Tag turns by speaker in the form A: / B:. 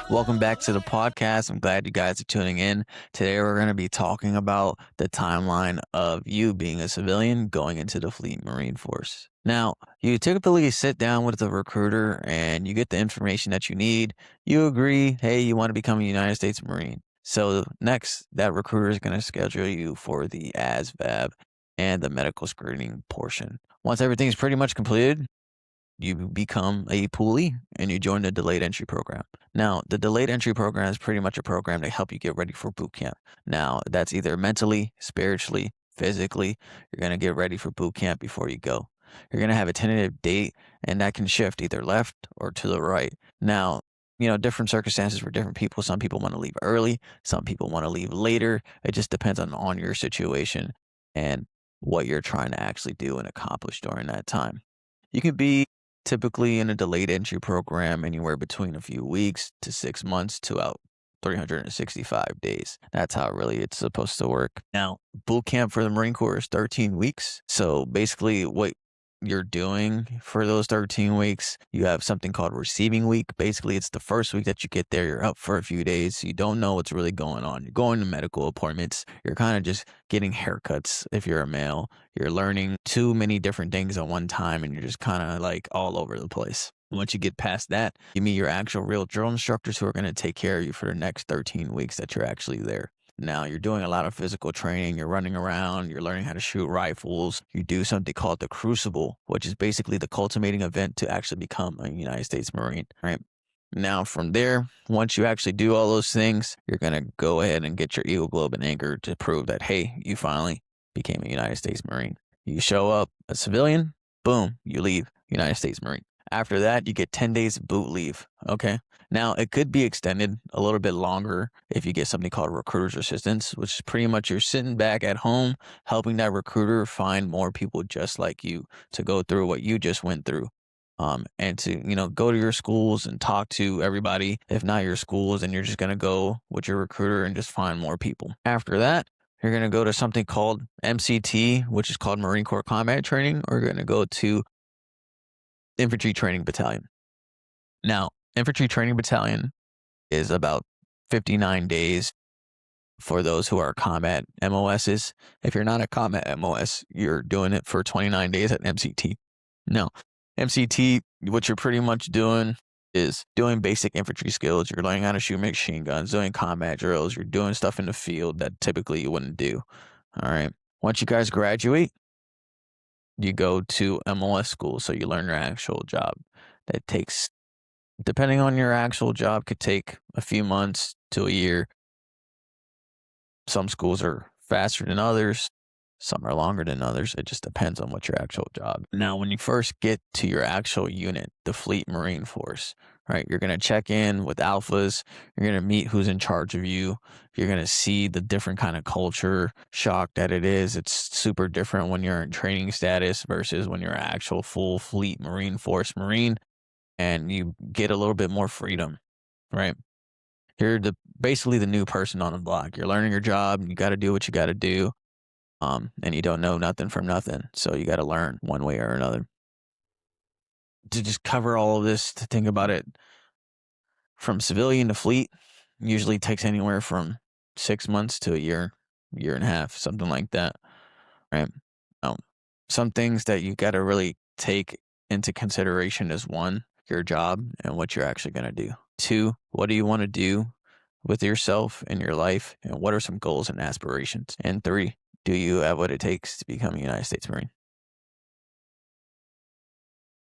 A: Welcome back to the podcast. I'm glad you guys are tuning in. Today, we're going to be talking about the timeline of you being a civilian going into the Fleet Marine Force. Now, you typically sit down with the recruiter and you get the information that you need. You agree, hey, you want to become a United States Marine. So next, that recruiter is going to schedule you for the ASVAB and the medical screening portion. Once everything's pretty much completed, you become a poolee and you join the delayed entry program. Now, the delayed entry program is pretty much a program to help you get ready for boot camp. Now, that's either mentally, spiritually, physically. You're going to get ready for boot camp before you go. You're going to have a tentative date, and that can shift either left or to the right. Now, different circumstances for different people. Some people want to leave early. Some people want to leave later. It just depends on your situation and what you're trying to actually do and accomplish during that time. You can be typically in a delayed entry program anywhere between a few weeks to 6 months to out 365 days. That's how really it's supposed to work. Now, boot camp for the Marine Corps is 13 weeks. So basically what you're doing for those 13 weeks, you have something called receiving week. Basically, it's the first week that you get there. You're up for a few days. So you don't know what's really going on. You're going to medical appointments. You're kind of just getting haircuts if you're a male. You're learning too many different things at one time and you're just kind of like all over the place. Once you get past that, you meet your actual real drill instructors who are going to take care of you for the next 13 weeks that you're actually there. Now, you're doing a lot of physical training. You're running around. You're learning how to shoot rifles. You do something called the Crucible, which is basically the culminating event to actually become a United States Marine, right? Now, from there, once you actually do all those things, you're going to go ahead and get your Eagle Globe and Anchor to prove that, hey, you finally became a United States Marine. You show up a civilian, boom, you leave United States Marine. After that, you get 10 days of boot leave, okay? Now, it could be extended a little bit longer if you get something called recruiter's assistance, which is pretty much you're sitting back at home helping that recruiter find more people just like you to go through what you just went through. And to, go to your schools and talk to everybody. If not your schools, and you're just going to go with your recruiter and just find more people. After that, you're going to go to something called MCT, which is called Marine Corps Combat Training, or you're going to go to Infantry Training Battalion. Now, Infantry Training Battalion is about 59 days for those who are combat MOSs. If you're not a combat MOS, you're doing it for 29 days at MCT. Now, MCT, what you're pretty much doing is doing basic infantry skills. You're learning how to shoot machine guns, doing combat drills. You're doing stuff in the field that typically you wouldn't do. All right. Once you guys graduate, you go to MOS school. So you learn your actual job. That takes, depending on your actual job, could take a few months to a year. Some schools are faster than others. Some are longer than others. It just depends on what your actual job. Now, when you first get to your actual unit, the Fleet Marine Force, right, you're going to check in with alphas. You're going to meet who's in charge of you. You're going to see the different kind of culture shock that it is. It's super different when you're in training status versus when you're an actual full Fleet Marine Force Marine, and you get a little bit more freedom, right? You're basically the new person on the block. You're learning your job. And you got to do what you got to do. And you don't know nothing from nothing. So you got to learn one way or another. To just cover all of this, to think about it, from civilian to fleet, usually takes anywhere from 6 months to a year and a half, something like that, right? Some things that you got to really take into consideration is 1, your job and what you're actually going to do. 2, what do you want to do with yourself and your life? And what are some goals and aspirations? And 3, do you have what it takes to become a United States Marine?